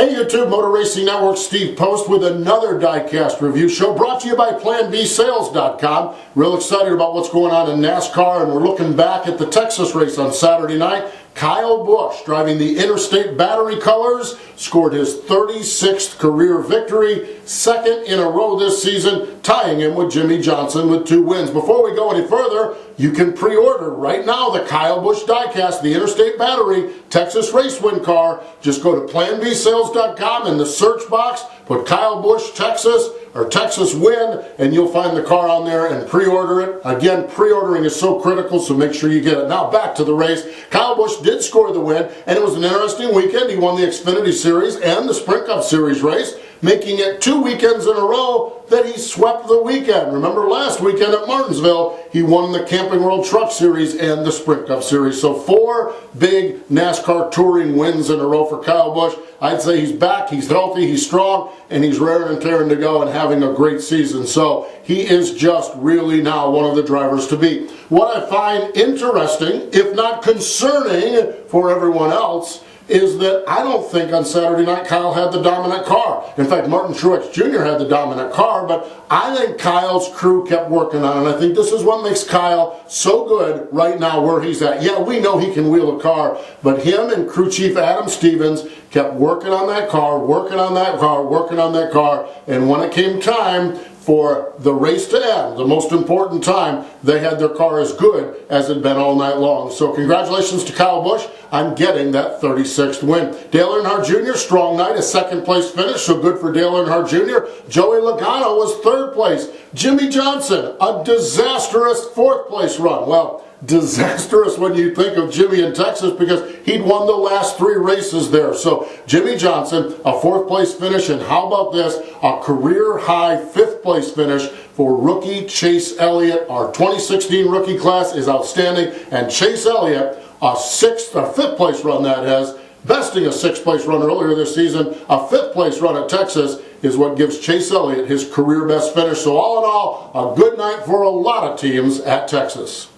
Hey YouTube, Motor Racing Network, Steve Post with another Diecast review show brought to you by PlanBSales.com. Real excited about what's going on in NASCAR, and we're looking back at the Texas race on Saturday night. Kyle Busch, driving the Interstate Battery colors, scored his 36th career victory, second in a row this season, tying him with Jimmie Johnson with 2 wins. Before we go any further, you can pre-order right now the Kyle Busch Diecast, the Interstate Battery Texas Race Win car. Just go to PlanBSales.com in the search box, put Kyle Busch Texas or Texas Win, and you'll find the car on there and pre-order it. Again, pre-ordering is so critical, so make sure you get it. Now back to the race. Kyle Busch did score the win, and it was an interesting weekend. He won the Xfinity Series and the Sprint Cup Series race, making it 2 weekends in a row that he swept the weekend. Remember last weekend at Martinsville, he won the Camping World Truck Series and the Sprint Cup Series. So 4 big NASCAR touring wins in a row for Kyle Busch. I'd say he's back, he's healthy, he's strong, and he's raring and tearing to go and having a great season. So he is just really now one of the drivers to beat. What I find interesting, if not concerning for everyone else, is that I don't think on Saturday night Kyle had the dominant car. In fact, Martin Truex Jr. had the dominant car, but I think Kyle's crew kept working on it. I think this is what makes Kyle so good right now where he's at. Yeah, we know he can wheel a car, but him and crew chief Adam Stevens kept working on that car, working on that car, working on that car, and when it came time for the race to end, the most important time, they had their car as good as it had been all night long. So congratulations to Kyle Busch on getting that 36th win. Dale Earnhardt Jr., strong night, a second place finish, so good for Dale Earnhardt Jr. Joey Logano was third place. Jimmie Johnson, a disastrous fourth place run. Well, disastrous when you think of Jimmie in Texas because he'd won the last 3 races there. So Jimmie Johnson, a 4th place finish, and how about this, a career high 5th place finish for rookie Chase Elliott. Our 2016 rookie class is outstanding, and Chase Elliott, a 5th place run that has, besting a 6th place run earlier this season, a 5th place run at Texas is what gives Chase Elliott his career best finish. So all in all, a good night for a lot of teams at Texas.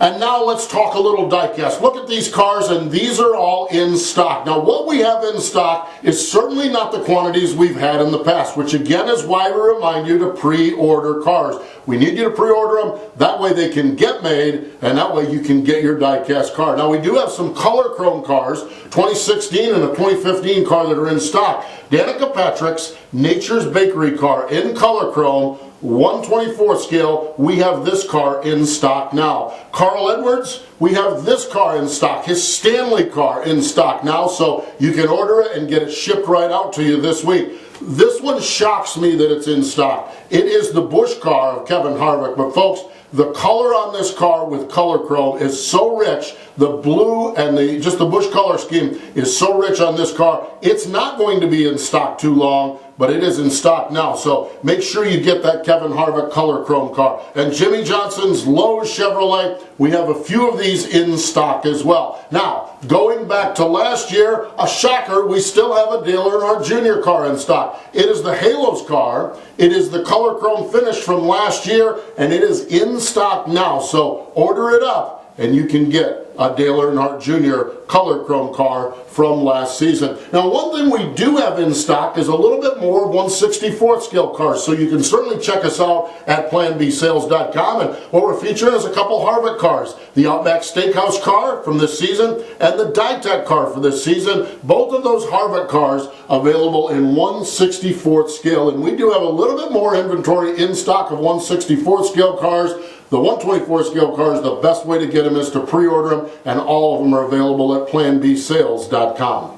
And now let's talk a little diecast. Look at these cars, and these are all in stock. Now what we have in stock is certainly not the quantities we've had in the past, which again is why we remind you to pre-order cars. We need you to pre-order them, that way they can get made, and that way you can get your diecast car. Now we do have some color chrome cars, 2016 and a 2015 car that are in stock. Danica Patrick's Nature's Bakery car in color chrome, 1/24 scale, we have this car in stock now. Carl Edwards, we have this car in stock, his Stanley car in stock now, so you can order it and get it shipped right out to you this week. This one shocks me that it's in stock. It is the Busch car of Kevin Harvick, but folks, the color on this car with color chrome is so rich. The blue and just the Busch color scheme is so rich on this car. It's not going to be in stock too long, but it is in stock now. So make sure you get that Kevin Harvick color chrome car. And Jimmie Johnson's Lowe's Chevrolet, we have a few of these in stock as well. Now, going back to last year, a shocker, we still have a Dale Earnhardt Jr. car in stock. It is the Halos car. It is the color chrome finish from last year, and it is in stock now. So order it up, and you can get a Dale Earnhardt Jr. color chrome car from last season. Now, one thing we do have in stock is a little bit more 1/64 scale cars, so you can certainly check us out at PlanBSales.com. And what we're featuring is a couple Harvick cars, the Outback Steakhouse car from this season and the Dietech car for this season. Both of those Harvick cars available in 1/64 scale, and we do have a little bit more inventory in stock of 1/64 scale cars. The 1/24 scale cars, the best way to get them is to pre-order them, and all of them are available at PlanBSales.com.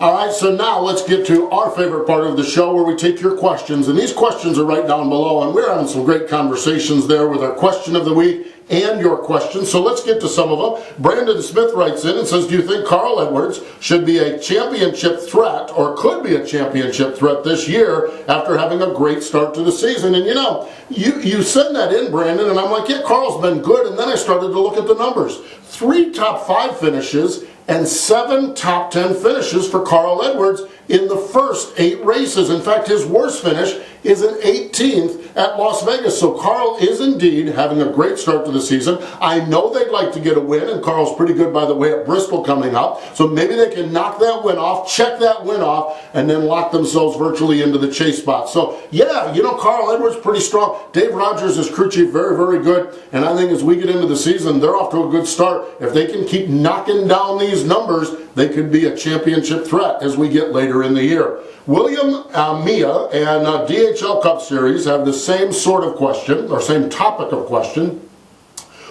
All right, so now let's get to our favorite part of the show where we take your questions, and these questions are right down below, and we're having some great conversations there with our question of the week and your questions, so let's get to some of them. Brandon Smith writes in and says, do you think Carl Edwards should be a championship threat or could be a championship threat this year after having a great start to the season? And you know, you send that in, Brandon, and I'm like, yeah, Carl's been good, and then I started to look at the numbers. 3 top 5 finishes and 7 top 10 finishes for Carl Edwards in the first 8 races. In fact, his worst finish is an 18th at Las Vegas. So Carl is indeed having a great start to the season. I know they'd like to get a win, and Carl's pretty good, by the way, at Bristol coming up. So maybe they can knock that win off, check that win off, and then lock themselves virtually into the chase spot. So yeah, you know, Carl Edwards pretty strong. Dave Rogers is crew chief, very, very good. And I think as we get into the season, they're off to a good start. If they can keep knocking down these numbers, they could be a championship threat as we get later in the year. William Mia and DHL Cup Series have the same sort of question, or same topic of question.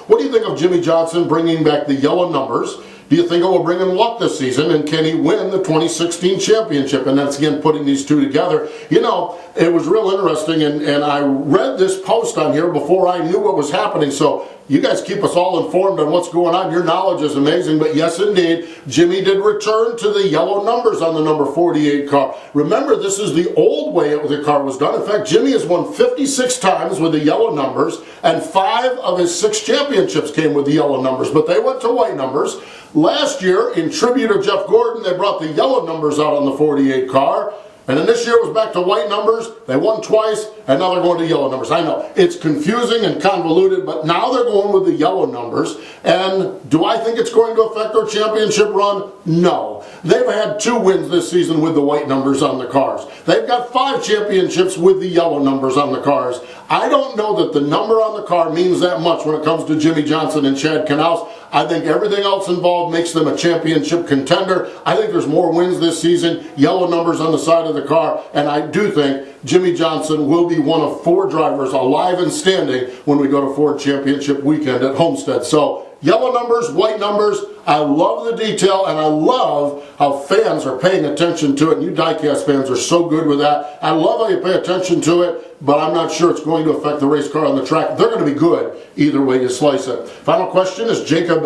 What do you think of Jimmie Johnson bringing back the yellow numbers? Do you think it will bring him luck this season, and can he win the 2016 championship? And that's, again, putting these two together. You know, it was real interesting, and I read this post on here before I knew what was happening, so you guys keep us all informed on what's going on. Your knowledge is amazing, but yes, indeed, Jimmie did return to the yellow numbers on the number 48 car. Remember, this is the old way the car was done. In fact, Jimmie has won 56 times with the yellow numbers, and 5 of his 6 championships came with the yellow numbers, but they went to white numbers. Last year, in tribute to Jeff Gordon, they brought the yellow numbers out on the 48 car. And then this year it was back to white numbers. They won twice, and now they're going to yellow numbers. I know, it's confusing and convoluted, but now they're going with the yellow numbers. And do I think it's going to affect their championship run? No. They've had 2 wins this season with the white numbers on the cars. They've got 5 championships with the yellow numbers on the cars. I don't know that the number on the car means that much when it comes to Jimmie Johnson and Chad Knaus. I think everything else involved makes them a championship contender. I think there's more wins this season, yellow numbers on the side of the car, and I do think Jimmie Johnson will be one of 4 drivers alive and standing when we go to Ford Championship weekend at Homestead. So yellow numbers, white numbers, I love the detail, and I love how fans are paying attention to it. And you Diecast fans are so good with that. I love how you pay attention to it, but I'm not sure it's going to affect the race car on the track. They're going to be good either way you slice it. Final question is Jacob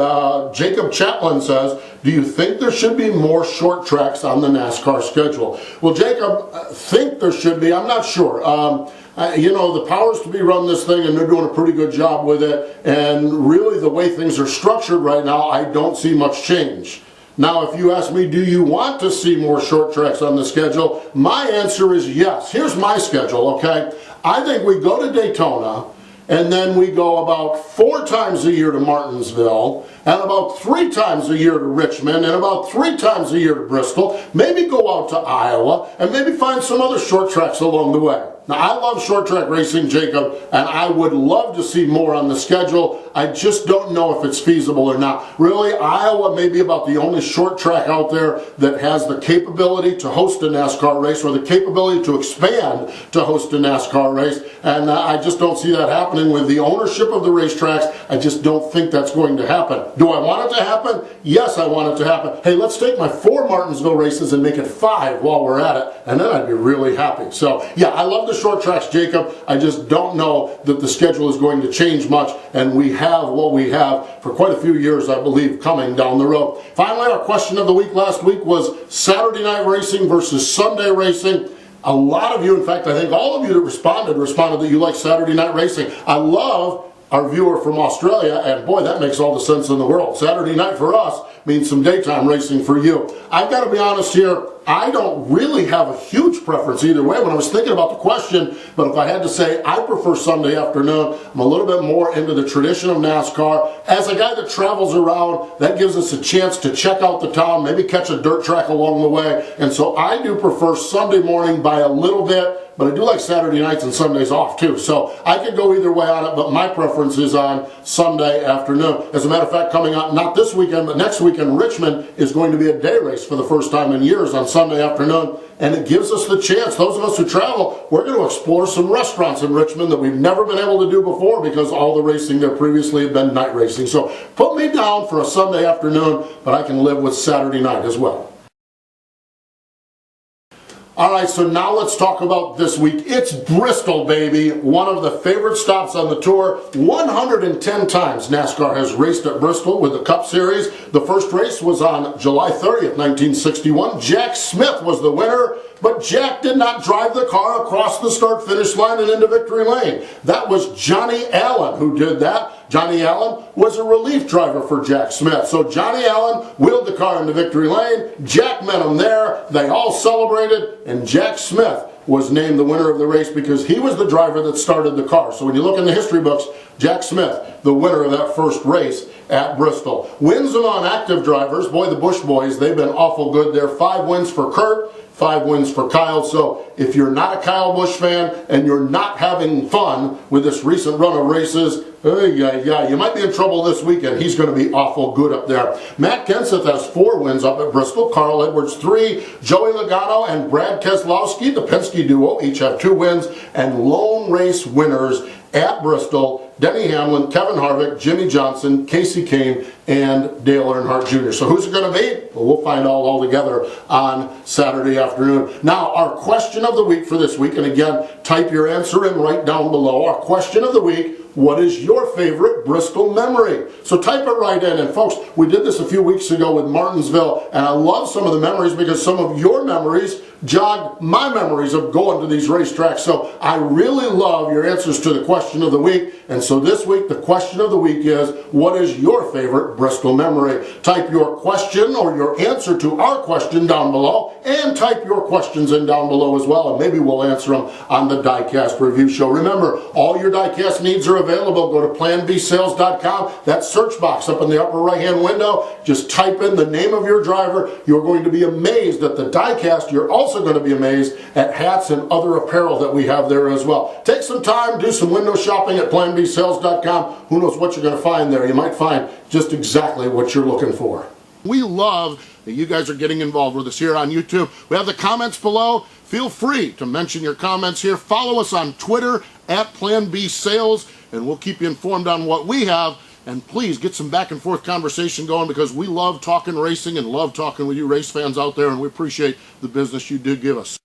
Chaplin says, do you think there should be more short tracks on the NASCAR schedule? Well, Jacob, think there should be. I'm not sure. You know, the powers to be run this thing, and they're doing a pretty good job with it. And really, the way things are structured right now, I don't see much change. Now, if you ask me, do you want to see more short tracks on the schedule? My answer is yes. Here's my schedule, okay? I think we go to Daytona, and then we go about 4 times a year to Martinsville, and about 3 times a year to Richmond, and about 3 times a year to Bristol. Maybe go out to Iowa, and maybe find some other short tracks along the way. Now, I love short track racing, Jacob, and I would love to see more on the schedule. I just don't know if it's feasible or not. Really, Iowa may be about the only short track out there that has the capability to host a NASCAR race, or the capability to expand to host a NASCAR race, and I just don't see that happening with the ownership of the racetracks. I just don't think that's going to happen. Do I want it to happen? Yes, I want it to happen. Hey, let's take my 4 Martinsville races and make it 5 while we're at it, and then I'd be really happy. So, yeah, I love the short tracks, Jacob. I just don't know that the schedule is going to change much, and we have what we have for quite a few years, I believe, coming down the road. Finally, our question of the week last week was Saturday night racing versus Sunday racing. A lot of you, in fact, I think all of you that responded that you like Saturday night racing. I love our viewer from Australia, and boy, that makes all the sense in the world. Saturday night for us means some daytime racing for you. I've got to be honest here, I don't really have a huge preference either way when I was thinking about the question, but if I had to say, I prefer Sunday afternoon. I'm a little bit more into the tradition of NASCAR. As a guy that travels around, that gives us a chance to check out the town, maybe catch a dirt track along the way, and so I do prefer Sunday morning by a little bit, but I do like Saturday nights and Sundays off too, so I could go either way on it, but my preference is on Sunday afternoon. As a matter of fact, coming up, not this weekend, but next weekend, Richmond is going to be a day race for the first time in years on Sunday afternoon, and it gives us the chance, those of us who travel, we're going to explore some restaurants in Richmond that we've never been able to do before because all the racing there previously had been night racing. So put me down for a Sunday afternoon, but I can live with Saturday night as well. Alright, so now let's talk about this week. It's Bristol, baby. One of the favorite stops on the tour. 110 times NASCAR has raced at Bristol with the Cup Series. The first race was on July 30th, 1961. Jack Smith was the winner, but Jack did not drive the car across the start-finish line and into victory lane. That was Johnny Allen who did that. Johnny Allen was a relief driver for Jack Smith. So Johnny Allen wheeled the car into victory lane. Jack met him there. They all celebrated, and Jack Smith was named the winner of the race because he was the driver that started the car. So when you look in the history books, Jack Smith, the winner of that first race at Bristol. Wins among active drivers, boy, the Bush boys, they've been awful good there. 5 wins for Kurt, 5 wins for Kyle. So if you're not a Kyle Busch fan and you're not having fun with this recent run of races, you might be in trouble this weekend. He's going to be awful good up there. Matt Kenseth has 4 wins up at Bristol. Carl Edwards 3. Joey Logano and Brad Keselowski, the Penske duo, each have 2 wins. And lone race winners at Bristol: Denny Hamlin, Kevin Harvick, Jimmy Johnson, Casey Kane, and Dale Earnhardt Jr. So who's it going to be? Well, we'll find out all together on Saturday afternoon. Now, our question of the week for this week, and again, type your answer in right down below. Our question of the week: what is your favorite Bristol memory? So type it right in. And folks, we did this a few weeks ago with Martinsville, and I love some of the memories because some of your memories jogged my memories of going to these racetracks. So I really love your answers to the question of the week. And so this week, the question of the week is, what is your favorite Bristol memory? Type your question or your answer to our question down below, and type your questions in down below as well, and maybe we'll answer them on the Diecast review show. Remember, all your Diecast needs are available. Go to planbsales.com. That search box up in the upper right-hand window. Just type in the name of your driver. You're going to be amazed at the Diecast. You're also going to be amazed at hats and other apparel that we have there as well. Take some time, do some window shopping at planbsales.com. Who knows what you're going to find there? You might find just exactly what you're looking for. We love that you guys are getting involved with us here on YouTube. We have the comments below. Feel free to mention your comments here. Follow us on Twitter at Plan B Sales, and we'll keep you informed on what we have. And please get some back and forth conversation going, because we love talking racing and love talking with you race fans out there, and we appreciate the business you do give us.